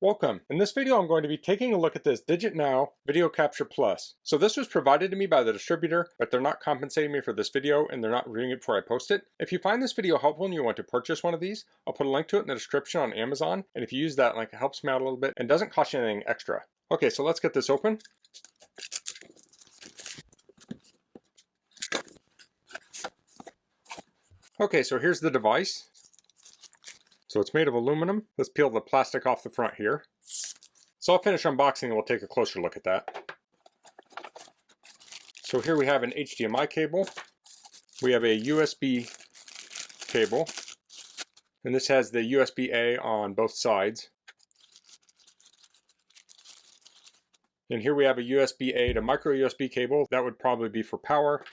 Welcome. In this video, I'm going to be taking a look at this DIGITNOW Video Capture Plus. So this was provided to me by the distributor, but they're not compensating me for this video and they're not reviewing it before I post it. If you find this video helpful and you want to purchase one of these, I'll put a link to it in the description on Amazon. And if you use that link, it helps me out a little bit and doesn't cost you anything extra. Okay, so let's get this open. Okay, so here's the device. So it's made of aluminum. Let's peel the plastic off the front here. So I'll finish unboxing and we'll take a closer look at that. So here we have an HDMI cable. We have a USB cable. And this has the USB-A on both sides. And here we have a USB-A to micro USB cable. That would probably be for power.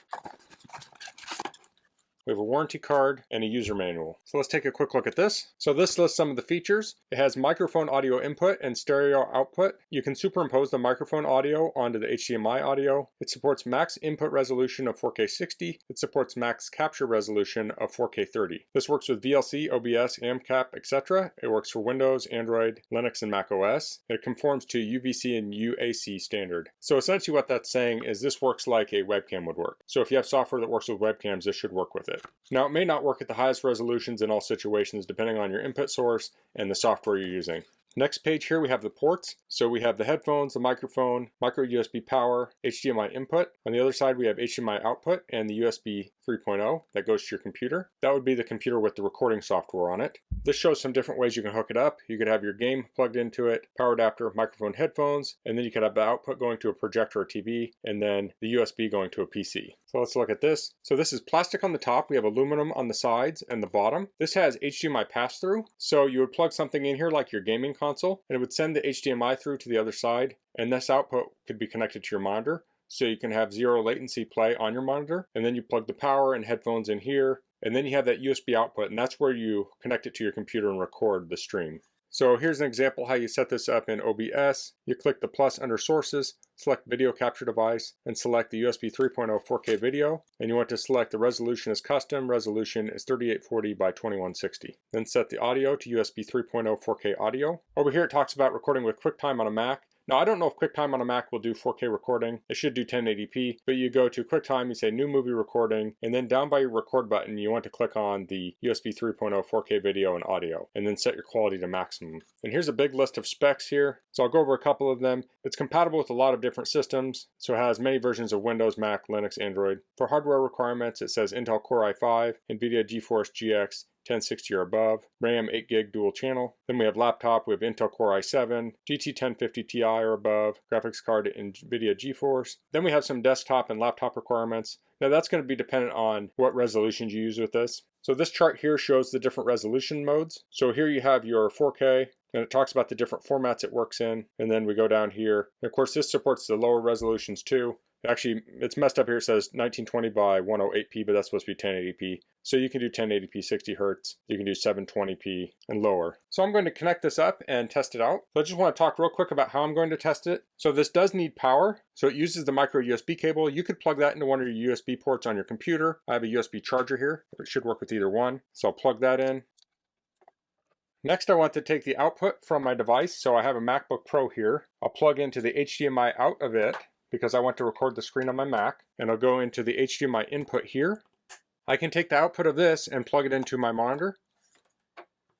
We have a warranty card and a user manual. So let's take a quick look at this. So this lists some of the features. It has microphone audio input and stereo output. You can superimpose the microphone audio onto the HDMI audio. It supports max input resolution of 4K 60. It supports max capture resolution of 4K 30. This works with VLC, OBS, AMCAP, etc. It works for Windows, Android, Linux, and Mac OS. It conforms to UVC and UAC standard. So essentially what that's saying is this works like a webcam would work. So if you have software that works with webcams, this should work with it. Now, it may not work at the highest resolutions in all situations depending on your input source and the software you're using. Next page here we have the ports. So we have the headphones, the microphone, micro USB power, HDMI input. On the other side we have HDMI output and the USB 3.0 that goes to your computer. That would be the computer with the recording software on it. This shows some different ways you can hook it up. You could have your game plugged into it, power adapter, microphone, headphones, and then you could have the output going to a projector or TV, and then the USB going to a PC. So let's look at this. So this is plastic on the top. We have aluminum on the sides and the bottom. This has HDMI pass-through. So you would plug something in here like your gaming console, and it would send the HDMI through to the other side, and this output could be connected to your monitor. So you can have zero latency play on your monitor, and then you plug the power and headphones in here, and then you have that USB output, and that's where you connect it to your computer and record the stream. So here's an example how you set this up in OBS. You click the plus under sources, select video capture device, and select the USB 3.0 4K video, and you want to select the resolution as custom. Resolution is 3840 by 2160. Then set the audio to USB 3.0 4K audio. Over here it talks about recording with QuickTime on a Mac. Now, I don't know if QuickTime on a Mac will do 4K recording. It should do 1080p, but you go to QuickTime, you say New Movie Recording, and then down by your record button, you want to click on the USB 3.0 4K video and audio, and then set your quality to maximum. And here's a big list of specs here, so I'll go over a couple of them. It's compatible with a lot of different systems, so it has many versions of Windows, Mac, Linux, Android. For hardware requirements, it says Intel Core i5, NVIDIA GeForce GX 1060 or above, RAM 8GB dual channel. Then we have laptop, we have Intel Core i7, GT 1050 Ti or above, graphics card NVIDIA GeForce. Then we have some desktop and laptop requirements. Now that's going to be dependent on what resolutions you use with this. So this chart here shows the different resolution modes. So here you have your 4K, and it talks about the different formats it works in. And then we go down here. And of course this supports the lower resolutions too. Actually, it's messed up here. It says 1920 by 108p, but that's supposed to be 1080p. So you can do 1080p 60 Hz, you can do 720p and lower. So I'm going to connect this up and test it out. So I just want to talk real quick about how I'm going to test it. So this does need power. So it uses the micro USB cable. You could plug that into one of your USB ports on your computer. I have a USB charger here. It should work with either one. So I'll plug that in. Next, I want to take the output from my device. So I have a MacBook Pro here. I'll plug into the HDMI out of it, because I want to record the screen on my Mac, and I'll go into the HDMI input here. I can take the output of this and plug it into my monitor.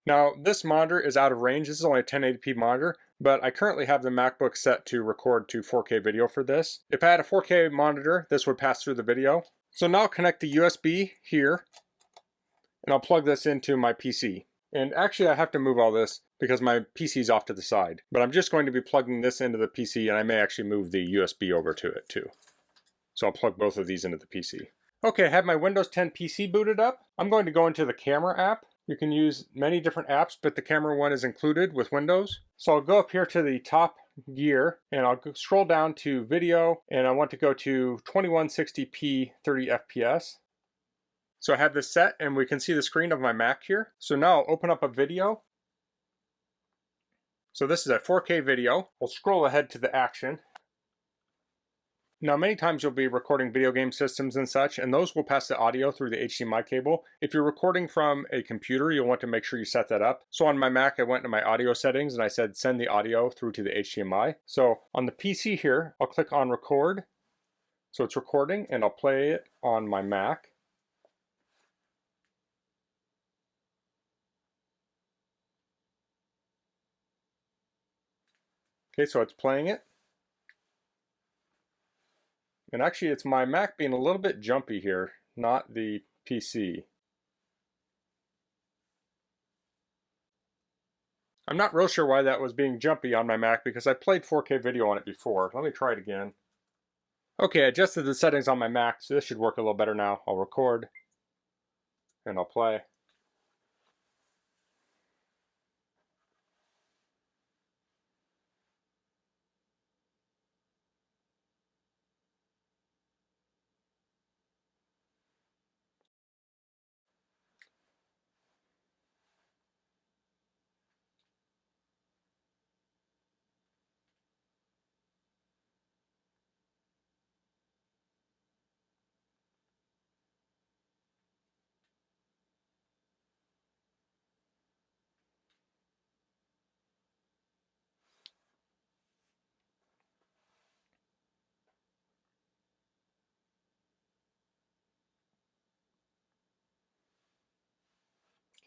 Now this monitor is out of range. This is only a 1080p monitor, but I currently have the MacBook set to record to 4K video for this. If I had a 4K monitor, this would pass through the video. So now I'll connect the USB here, and I'll plug this into my PC. And actually I have to move all this because my PC is off to the side. But I'm just going to be plugging this into the PC, and I may actually move the USB over to it too. So I'll plug both of these into the PC. Okay, I have my Windows 10 PC booted up. I'm going to go into the camera app. You can use many different apps, but the camera one is included with Windows. So I'll go up here to the top gear, and I'll scroll down to video, and I want to go to 2160p 30 FPS. So I have this set, and we can see the screen of my Mac here. So now I'll open up a video. So this is a 4K video. We'll scroll ahead to the action. Now, many times you'll be recording video game systems and such, and those will pass the audio through the HDMI cable. If you're recording from a computer, you'll want to make sure you set that up. So on my Mac, I went to my audio settings and I said send the audio through to the HDMI. So on the PC here, I'll click on record. So it's recording, and I'll play it on my Mac. Okay, so it's playing it. And actually, it's my Mac being a little bit jumpy here, not the PC. I'm not real sure why that was being jumpy on my Mac because I played 4K video on it before. Let me try it again. Okay, I adjusted the settings on my Mac, so this should work a little better now. I'll record, and I'll play.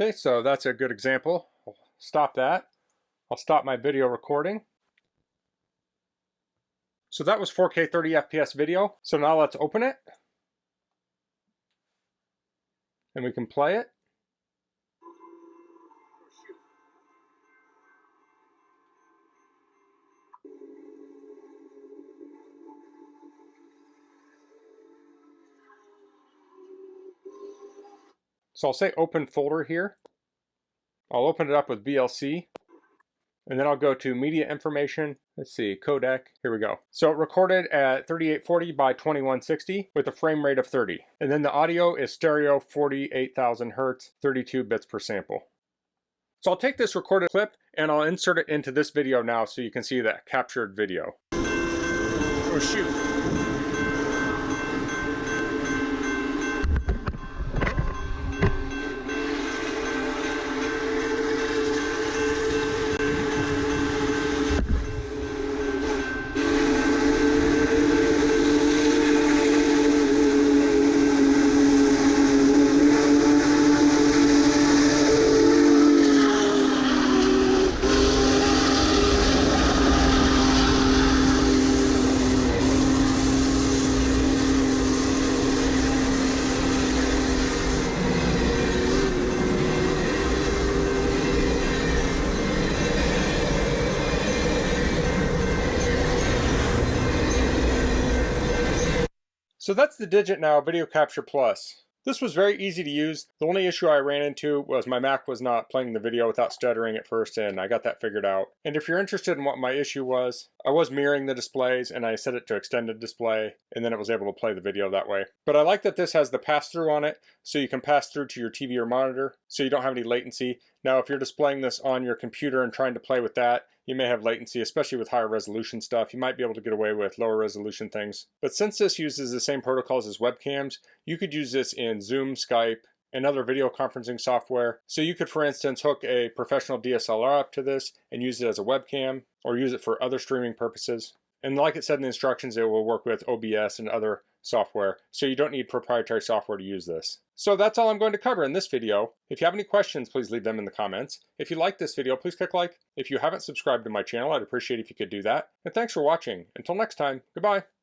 Okay, so that's a good example. I'll stop that. I'll stop my video recording. So that was 4K 30 FPS video. So now let's open it. And we can play it. So I'll say open folder here. I'll open it up with VLC. And then I'll go to media information. Let's see, codec. Here we go. So it recorded at 3840 by 2160 with a frame rate of 30. And then the audio is stereo 48,000 hertz, 32 bits per sample. So I'll take this recorded clip and I'll insert it into this video now so you can see that captured video. Oh shoot. So that's the DIGITNOW Video Capture Plus. This was very easy to use. The only issue I ran into was my Mac was not playing the video without stuttering at first, and I got that figured out. And if you're interested in what my issue was, I was mirroring the displays and I set it to extended display, and then it was able to play the video that way. But I like that this has the pass-through on it, so you can pass through to your TV or monitor, so you don't have any latency. Now, if you're displaying this on your computer and trying to play with that, you may have latency, especially with higher resolution stuff. You might be able to get away with lower resolution things. But since this uses the same protocols as webcams, you could use this in Zoom, Skype, and other video conferencing software. So you could, for instance, hook a professional DSLR up to this and use it as a webcam, or use it for other streaming purposes. And like it said in the instructions, it will work with OBS and other software, so you don't need proprietary software to use this. So that's all I'm going to cover in this video. If you have any questions, please leave them in the comments. If you like this video, please click like. If you haven't subscribed to my channel, I'd appreciate if you could do that. And thanks for watching. Until next time, goodbye.